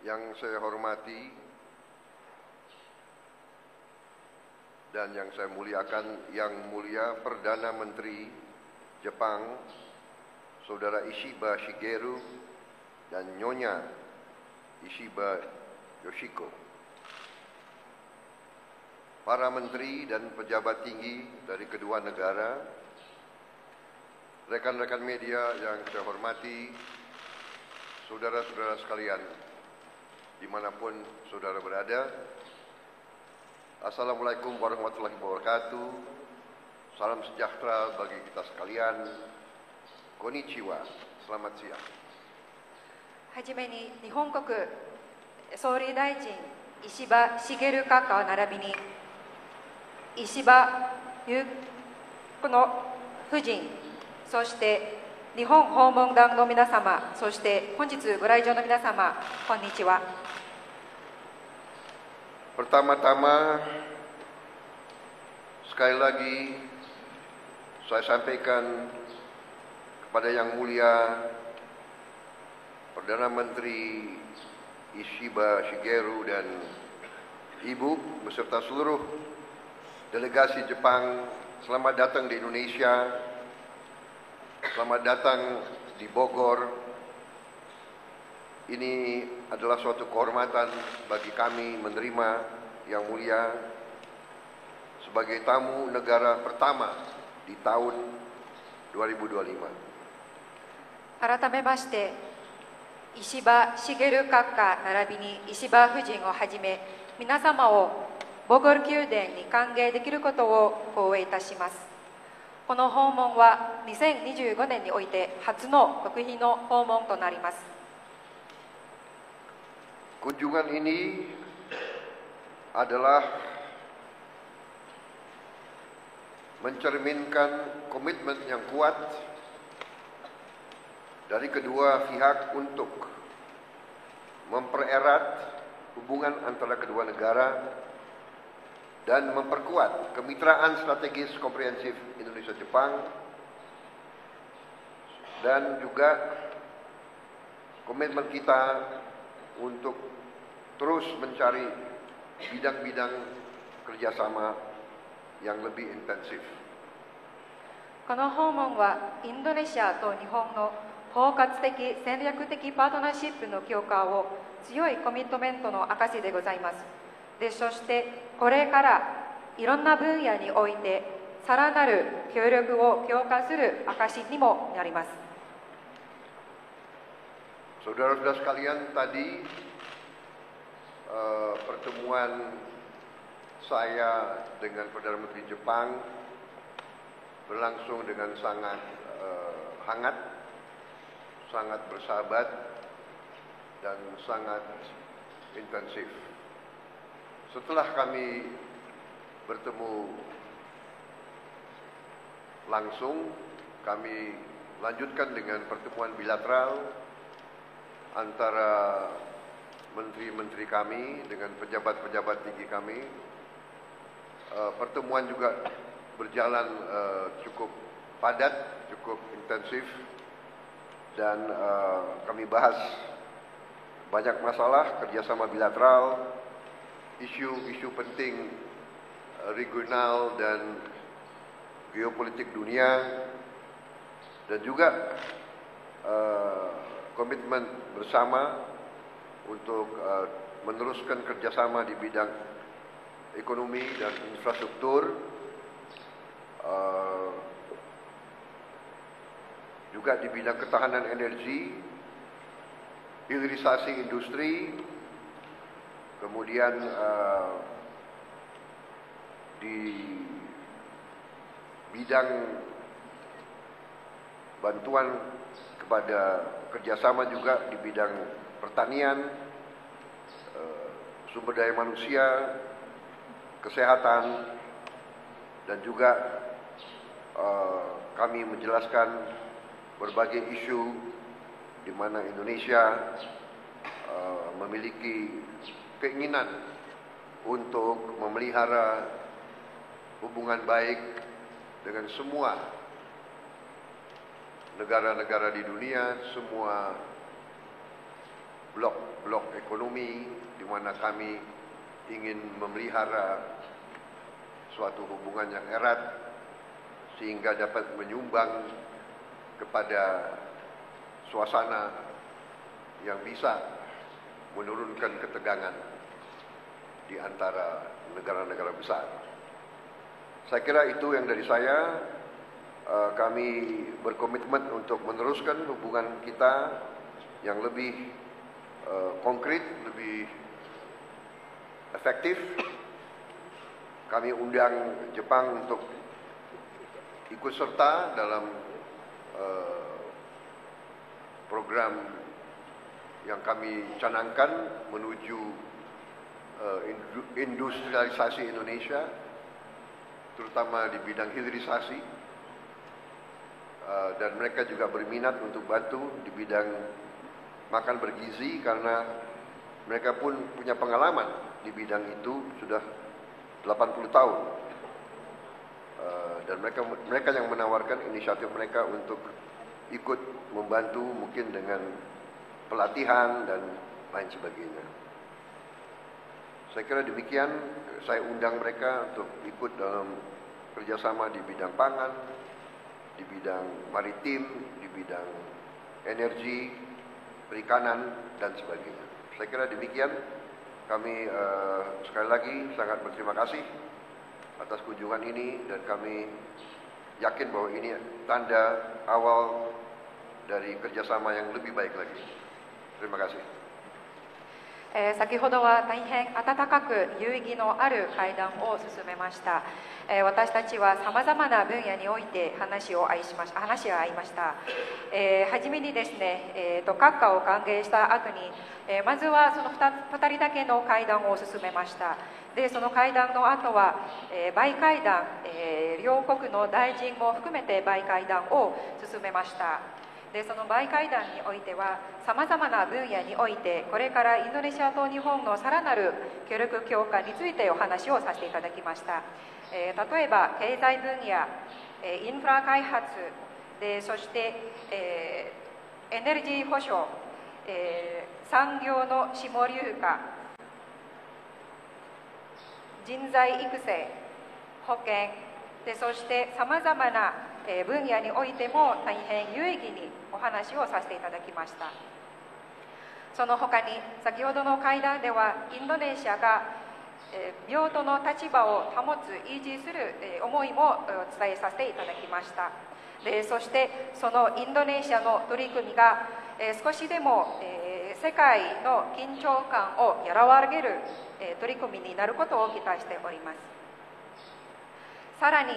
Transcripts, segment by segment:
Yang saya hormati dan yang saya muliakan, Yang Mulia Perdana Menteri Jepang, Saudara Ishiba Shigeru dan Nyonya Ishiba Yoshiko. Para menteri dan pejabat tinggi dari kedua negara, rekan-rekan media yang saya hormati, saudara-saudara sekalian, dimanapun saudara berada, Assalamualaikum warahmatullahi wabarakatuh. Salam sejahtera bagi kita sekalian. Konnichiwa. Selamat siang. はじめに日本国総理大臣石破茂閣下並びに石破裕子の夫人、そして日本訪問団の皆様、そして本日ご来場の皆様、こんにちは。 Pertama-tama, sekali lagi saya sampaikan kepada Yang Mulia Perdana Menteri Ishiba Shigeru dan Ibu beserta seluruh delegasi Jepang, selamat datang di Indonesia, selamat datang di Bogor. Ini adalah suatu kehormatan bagi kami menerima Yang Mulia sebagai tamu negara pertama di tahun 2025. 改めまして、石破茂閣下並びに石破夫人をはじめ、皆様をボゴル宮殿に歓迎できることを光栄いたします。この訪問は2025年において初の国賓の訪問となります。 Kunjungan ini adalah mencerminkan komitmen yang kuat dari kedua pihak untuk mempererat hubungan antara kedua negara dan memperkuat kemitraan strategis komprehensif Indonesia-Jepang, dan juga komitmen kita untuk terus mencari bidang-bidang kerjasama yang lebih intensif. この訪問はインドネシアと日本の包括的戦略的パートナーシップの強化を強いコミットメントの証でございます。で、そしてこれからいろんな分野においてさらなる協力を強化する証にもなります。 Saudara-saudara sekalian, tadi pertemuan saya dengan Perdana Menteri Jepang berlangsung dengan sangat hangat, sangat bersahabat, dan sangat intensif. Setelah kami bertemu langsung, kami lanjutkan dengan pertemuan bilateral antara menteri-menteri kami dengan pejabat-pejabat tinggi kami. Pertemuan juga berjalan cukup padat, cukup intensif, dan kami bahas banyak masalah kerjasama bilateral, isu-isu penting regional dan geopolitik dunia, dan juga komitmen bersama untuk meneruskan kerjasama di bidang ekonomi dan infrastruktur, juga di bidang ketahanan energi, hilirisasi industri, kemudian di bidang bantuan kepada kerjasama juga di bidang pertanian, sumber daya manusia, kesehatan, dan juga kami menjelaskan berbagai isu di mana Indonesia memiliki keinginan untuk memelihara hubungan baik dengan semua negara-negara di dunia, semua blok-blok ekonomi di mana kami ingin memelihara suatu hubungan yang erat sehingga dapat menyumbang kepada suasana yang bisa menurunkan ketegangan di antara negara-negara besar. Saya kira itu yang dari saya. Kami berkomitmen untuk meneruskan hubungan kita yang lebih konkret, lebih efektif. Kami undang Jepang untuk ikut serta dalam program yang kami canangkan menuju industrialisasi Indonesia, terutama di bidang hilirisasi. Dan mereka juga berminat untuk bantu di bidang makan bergizi karena mereka pun punya pengalaman di bidang itu sudah 80 tahun. Dan mereka yang menawarkan inisiatif mereka untuk ikut membantu mungkin dengan pelatihan dan lain sebagainya. Saya kira demikian, saya undang mereka untuk ikut dalam kerjasama di bidang pangan, di bidang maritim, di bidang energi, perikanan, dan sebagainya. Saya kira demikian. Kami sekali lagi sangat berterima kasih atas kunjungan ini dan kami yakin bahwa ini tanda awal dari kerjasama yang lebih baik lagi. Terima kasih. 先ほどは大変温かく有意義のある会談を進めました。私たちはさまざまな分野において話し合いました。はじめにですね、閣下を歓迎した後に、まずはその2人だけの会談を進めました。でその会談の後は、バイ会談、両国の大臣も含めてバイ会談を進めました。でそのバイ会談においてはさまざまな分野においてこれからインドネシアと日本のさらなる協力強化についてお話をさせていただきました。例えば経済分野、インフラ開発でそして、エネルギー保障、産業の下流化、人材育成、保険でそしてさまざまな分野においても大変有意義にお話をさせていただきました。その他に先ほどの会談ではインドネシアが平等の立場を保つ維持する思いも伝えさせていただきました。でそしてそのインドネシアの取り組みが少しでも世界の緊張感を和らげる取り組みになることを期待しております。さらに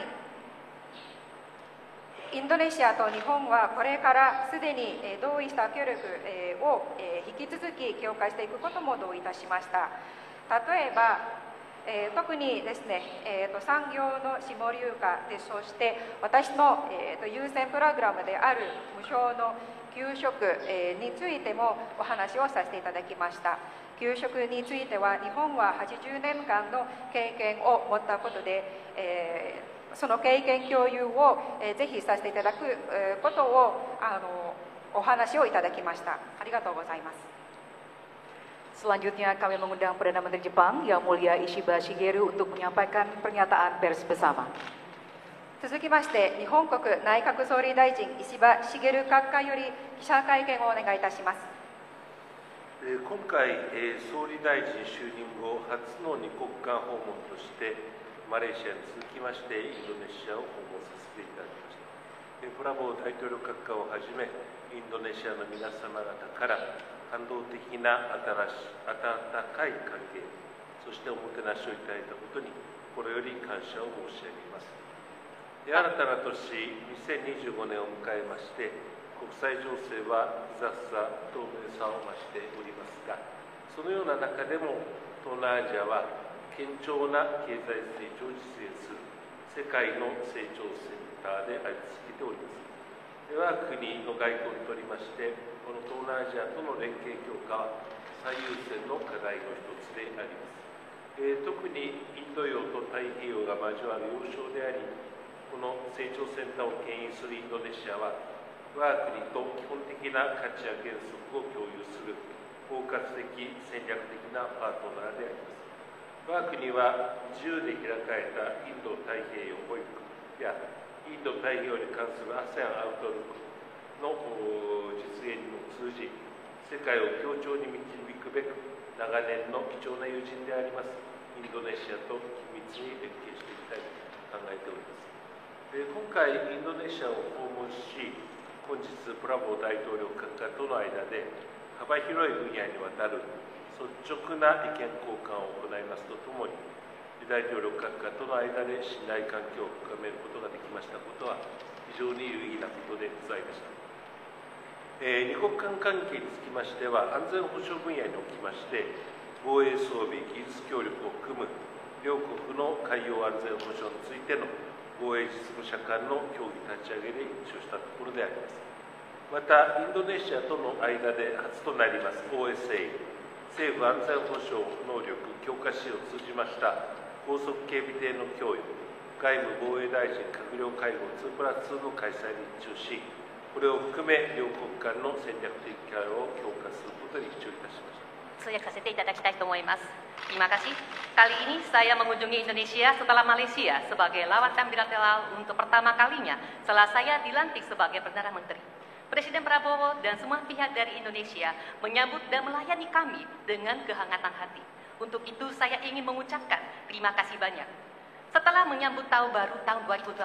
インドネシアと日本はこれからすでに同意した協力を引き続き強化していくことも同意いたしました。例えば特にですね、産業の下流化でそして私の優先プログラムである無償の給食についてもお話をさせていただきました。給食については日本は80年間の経験を持ったことで、その経験共有をぜひさせていただくことをお話をいただきました。ありがとうございます。Selanjutnya kami mengundang Perdana Menteri Jepang Yang Mulia Ishiba Shigeru untuk menyampaikan pernyataan pers bersama. 続きまして日本国内閣総理大臣石破茂閣下より記者会見をお願いいたします。今回、総理大臣就任後初の2国間訪問としてマレーシアに続きましてインドネシアを訪問させていただきました。プラボー大統領閣下をはじめインドネシアの皆様方から感動的な温かい歓迎、そしておもてなしをいただいたことに心より感謝を申し上げます。新たな年2025年を迎えまして国際情勢は雑さ透明さを増しておりますが、そのような中でも東南アジアは堅調な経済成長を実現する世界の成長センターであり続けております。我が国の外交にとりましてこの東南アジアとの連携強化は最優先の課題の一つであります。特にインド洋と太平洋が交わる要衝であり、この成長センターを牽引するインドネシアは我が国と基本的な価値や原則を共有する包括的戦略的なパートナーであります。我が国は自由で開かれたインド太平洋保育やインド太平洋に関する ASEAN アウトルックの実現を通じ、世界を協調に導くべく長年の貴重な友人でありますインドネシアと緊密に連携していきたいと考えております。今回インドネシアを訪問し、本日プラボー大統領閣下との間で幅広い分野にわたる率直な意見交換を行いますとともに、大統領閣下との間で信頼関係を深めることができましたことは非常に有意義なことでございました。二国間関係につきましては、安全保障分野におきまして防衛装備技術協力を含む両国の海洋安全保障についての防衛実務者間の協議立ち上げで一致をしたところであります。またインドネシアとの間で初となります OSA 政府安全保障能力強化支援を通じました高速警備艇の供与、外務防衛大臣閣僚会合 2+2 の開催に一致し、これを含め両国間の戦略的対話を強化することに一致をいたしました。通訳させていただきたいと思います。Terima kasih. Kali ini saya mengunjungi Indonesia setelah Malaysia sebagai lawatan bilateral untuk pertama kalinya setelah saya dilantik sebagai Perdana Menteri. Presiden Prabowo dan semua pihak dari Indonesia menyambut dan melayani kami dengan kehangatan hati. Untuk itu saya ingin mengucapkan terima kasih banyak. Setelah menyambut tahun baru tahun 2025,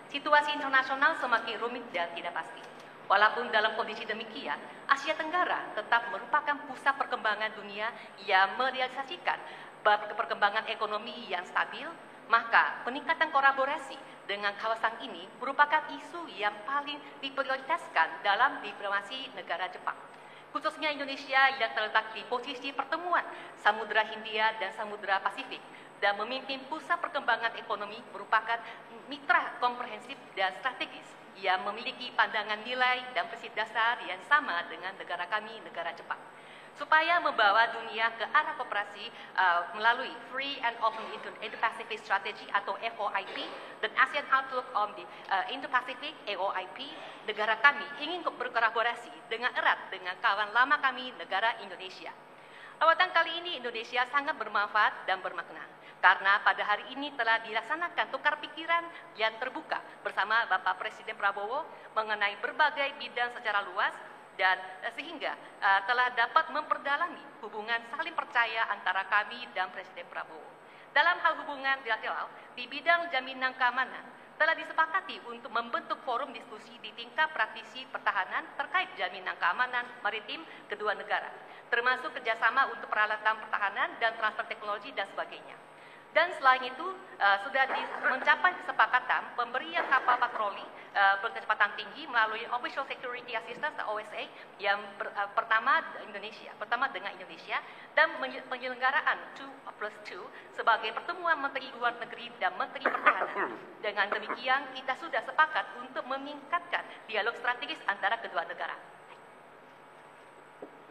situasi internasional semakin rumit dan tidak pasti. Walaupun dalam kondisi demikian, Asia Tenggara tetap merupakan pusat perkembangan dunia yang merealisasikan perkembangan ekonomi yang stabil, maka peningkatan kolaborasi dengan kawasan ini merupakan isu yang paling diprioritaskan dalam diplomasi negara Jepang. Khususnya Indonesia yang terletak di posisi pertemuan Samudra Hindia dan Samudra Pasifik dan memimpin pusat perkembangan ekonomi merupakan mitra komprehensif dan strategis yang memiliki pandangan nilai dan prinsip dasar yang sama dengan negara kami, negara Jepang. Supaya membawa dunia ke arah kooperasi melalui Free and Open Indo-Pacific Strategy atau FOIP dan ASEAN Outlook on the Indo-Pacific AOIP, negara kami ingin berkolaborasi dengan erat dengan kawan lama kami, negara Indonesia. Lawatan kali ini Indonesia sangat bermanfaat dan bermakna karena pada hari ini telah dilaksanakan tukar pikiran yang terbuka bersama Bapak Presiden Prabowo mengenai berbagai bidang secara luas dan sehingga telah dapat memperdalami hubungan saling percaya antara kami dan Presiden Prabowo. Dalam hal hubungan bilateral di bidang jaminan keamanan telah disepakati untuk membentuk forum diskusi di tingkat praktisi pertahanan terkait jaminan keamanan maritim kedua negara, termasuk kerjasama untuk peralatan pertahanan dan transfer teknologi dan sebagainya. Dan selain itu sudah mencapai kesepakatan pemberian kapal patroli berkecepatan tinggi melalui Official Security Assistance OSA yang pertama dengan Indonesia dan penyelenggaraan 2+2 sebagai pertemuan Menteri Luar Negeri dan Menteri Pertahanan. Dengan demikian kita sudah sepakat untuk meningkatkan dialog strategis antara kedua negara.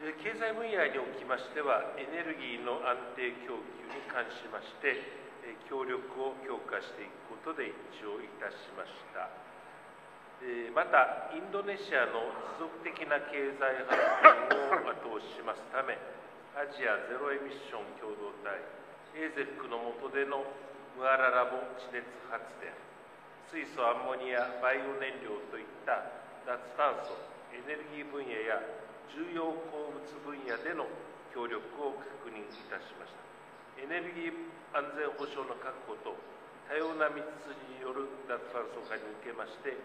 経済分野におきましては、エネルギーの安定供給に関しまして、協力を強化していくことで一致をいたしました。また、インドネシアの持続的な経済発展を後押ししますため、アジアゼロエミッション共同体 AZEC の下でのムアララボ地熱発電、水素アンモニアバイオ燃料といった脱炭素エネルギー分野や重要鉱物分野での協力を確認いたしました。エネルギー安全保障の確保と多様な道筋による脱炭素化に向けまして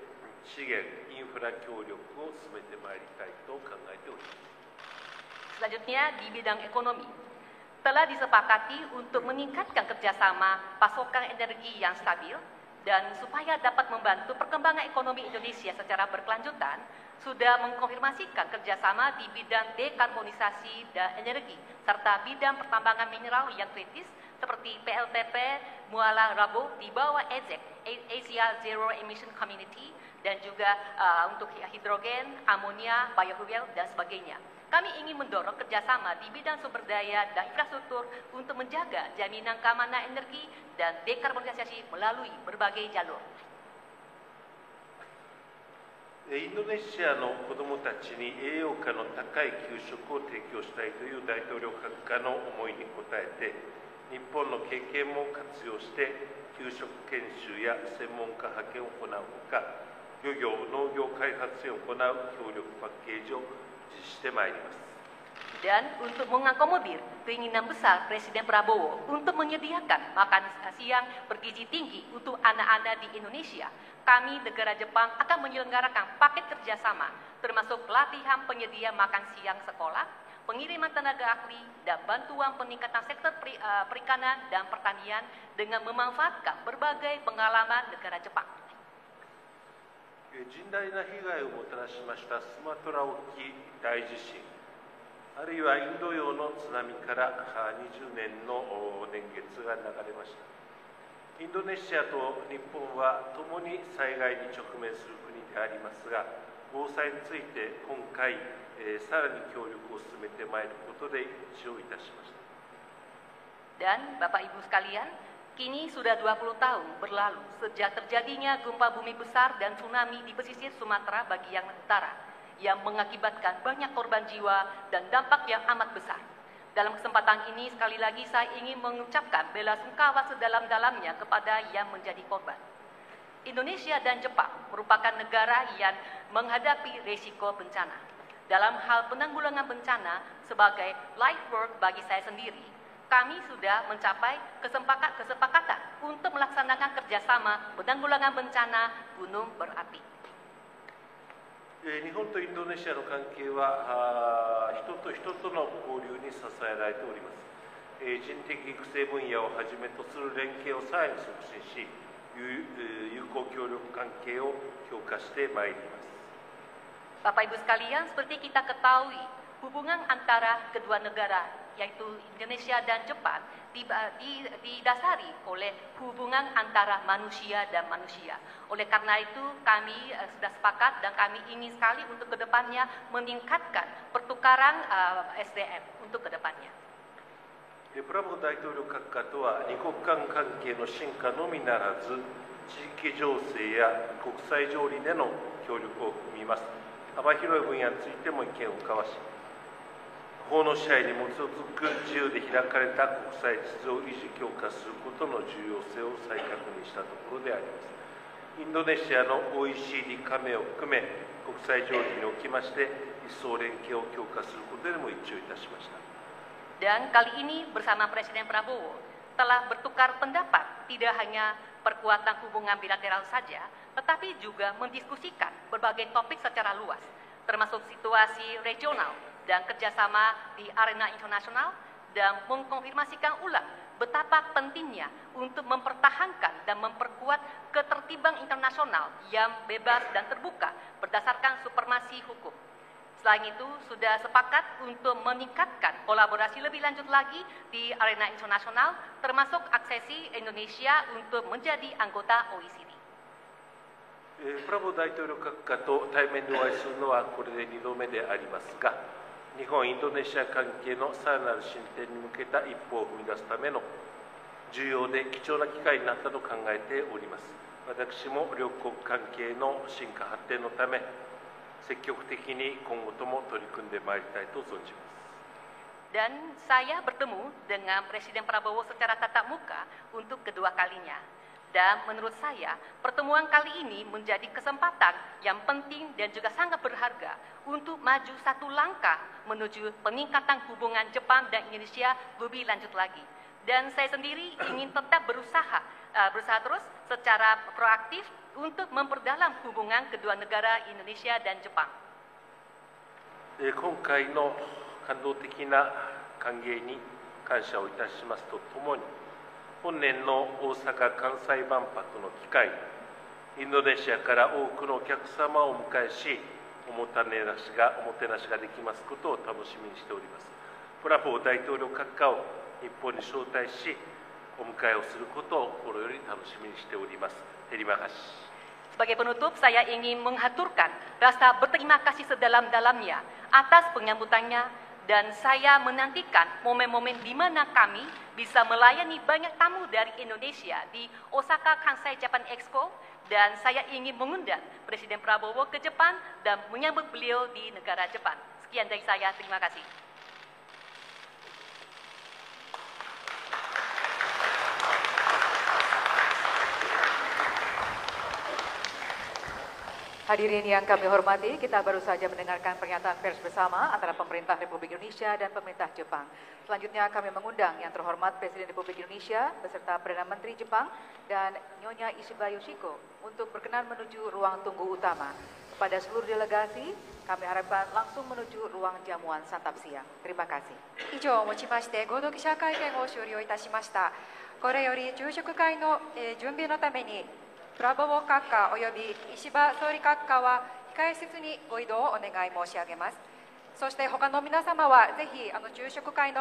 資源・インフラ協力を進めてまいりたいと考えております。Selanjutnya di bidang ekonomi telah disepakati untuk meningkatkan kerjasama pasokan energi yang stabil dan supaya dapat membantu perkembangan ekonomi Indonesia secara berkelanjutan, sudah mengkonfirmasikan kerjasama di bidang dekarbonisasi dan energi, serta bidang pertambangan mineral yang kritis seperti PLTP Muara Rabu di bawah AZEC, Asia Zero Emission Community, dan juga untuk hidrogen, amonia, biofuel, dan sebagainya. Kami ingin mendorong kerjasama di bidang sumber daya dan infrastruktur untuk menjaga jaminan keamanan energi dan dekarbonisasi melalui berbagai jalur. インドネシアの子どもたちに栄養価の高い給食を提供したいという大統領閣下の思いに応えて、日本の経験も活用して給食研修や専門家派遣を行うほか、漁業・農業開発に行う協力パッケージを実施してまいります。Dan untuk mengakomodir keinginan besar Presiden Prabowo untuk menyediakan makan siang bergizi tinggi untuk anak-anak di Indonesia, kami negara Jepang akan menyelenggarakan paket kerjasama termasuk pelatihan penyedia makan siang sekolah, pengiriman tenaga ahli, dan bantuan peningkatan sektor perikanan dan pertanian dengan memanfaatkan berbagai pengalaman negara Jepang. 甚大な被害をもたらしましたスマトラ沖大地震、あるいはインド洋の津波から20年の年月が流れました。インドネシアと日本は共に災害に直面する国でありますが、防災について今回、さらに協力を進めてまいることで一致をいたしました。 Dan Bapak Ibu sekalian, kini sudah 20 tahun berlalu sejak terjadinya gempa bumi besar dan tsunami di pesisir Sumatera bagian utara yang mengakibatkan banyak korban jiwa dan dampak yang amat besar. Dalam kesempatan ini, sekali lagi saya ingin mengucapkan bela sungkawa sedalam-dalamnya kepada yang menjadi korban. Indonesia dan Jepang merupakan negara yang menghadapi risiko bencana. Dalam hal penanggulangan bencana, sebagai light work bagi saya sendiri, kami sudah mencapai kesepakatan untuk melaksanakan kerjasama penanggulangan bencana gunung berapi. 日本とインドネシアの関係は人と人との交流に支えられております。人的育成分野をはじめとする連携をさらに促進し、友好協力関係を強化してまいります。 Bapak Ibu sekalian, seperti kita ketahui, hubungan antara kedua negara yaitu Indonesia dan Jepang didasari oleh hubungan antara manusia dan manusia. Oleh karena itu kami sudah sepakat dan kami ingin sekali untuk kedepannya meningkatkan pertukaran SDM untuk kedepannya. プラボ大統領閣下とは二国間関係の深化のみならず、地域情勢や国際条理での協力を含みます幅広い分野についても意見を交わし、法の支配に基づく自由で開かれた国際秩序を維持強化することの重要性を再確認したところであります。インドネシアの OECD 加盟を含め、国際条理におきまして一層連携を強化することでも一致をいたしました。 Dan kali ini bersama Presiden Prabowo telah bertukar pendapat tidak hanya perkuatan hubungan bilateral saja, tetapi juga mendiskusikan berbagai topik secara luas, termasuk situasi regional dan kerjasama di arena internasional, dan mengkonfirmasikan ulang betapa pentingnya untuk mempertahankan dan memperkuat ketertiban internasional yang bebas dan terbuka berdasarkan supremasi hukum. Selain itu, sudah sepakat untuk meningkatkan kolaborasi lebih lanjut lagi di arena internasional, termasuk aksesi Indonesia untuk menjadi anggota OECD. プラボ大統領閣下と対面でお会いするのはこれで2度目でありますが、日本インドネシア関係のさらなる進展に向けた一歩を踏み出すための重要で貴重な機会になったと考えております。私も両国関係の進化発展のため、積極的に今後とも取り組んでまいりたいと存じます。 Dan saya bertemu dengan Presiden Prabowo secara tatap muka untuk kedua kalinya. Dan menurut saya, pertemuan kali ini menjadi kesempatan yang penting dan juga sangat berharga untuk maju satu langkah menuju peningkatan hubungan Jepang dan Indonesia lebih lanjut lagi. Dan saya sendiri ingin tetap berusaha terus secara proaktif untuk memperdalam hubungan kedua negara Indonesia dan Jepang. 今回の感動的な歓迎に感謝をいたしますとともに、本年の大阪・関西万博の機会、インドネシアから多くのお客様をお迎えし、おもてなしができますことを楽しみにしております。プラボ大統領閣下を日本に招待し、お迎えをすることを心より楽しみにしております。Terima kasih. Sebagai penutup, saya ingin menghaturkan rasa berterima kasih sedalam-dalamnya atas penyambutannya, dan saya menantikan momen-momen di mana kami bisa melayani banyak tamu dari Indonesia di Osaka Kansai Japan Expo Dan saya ingin mengundang Presiden Prabowo ke Jepang dan menyambut beliau di negara Jepang. Sekian dari saya, terima kasih. Hadirin yang kami hormati, kita baru saja mendengarkan pernyataan pers bersama antara Pemerintah Republik Indonesia dan Pemerintah Jepang. Selanjutnya kami mengundang yang terhormat Presiden Republik Indonesia beserta Perdana Menteri Jepang dan Nyonya Ishiba Yoshiko untuk berkenan menuju ruang tunggu utama. Kepada seluruh delegasi, kami harapkan langsung menuju ruang jamuan santap siang. Terima kasih. 以上をもちまして合同記者会見を終了いたしました。これより昼食会の準備のためにプラボボ閣下および石破総理閣下は控え室にご移動をお願い申し上げます。そして他の皆様はぜひ昼食会の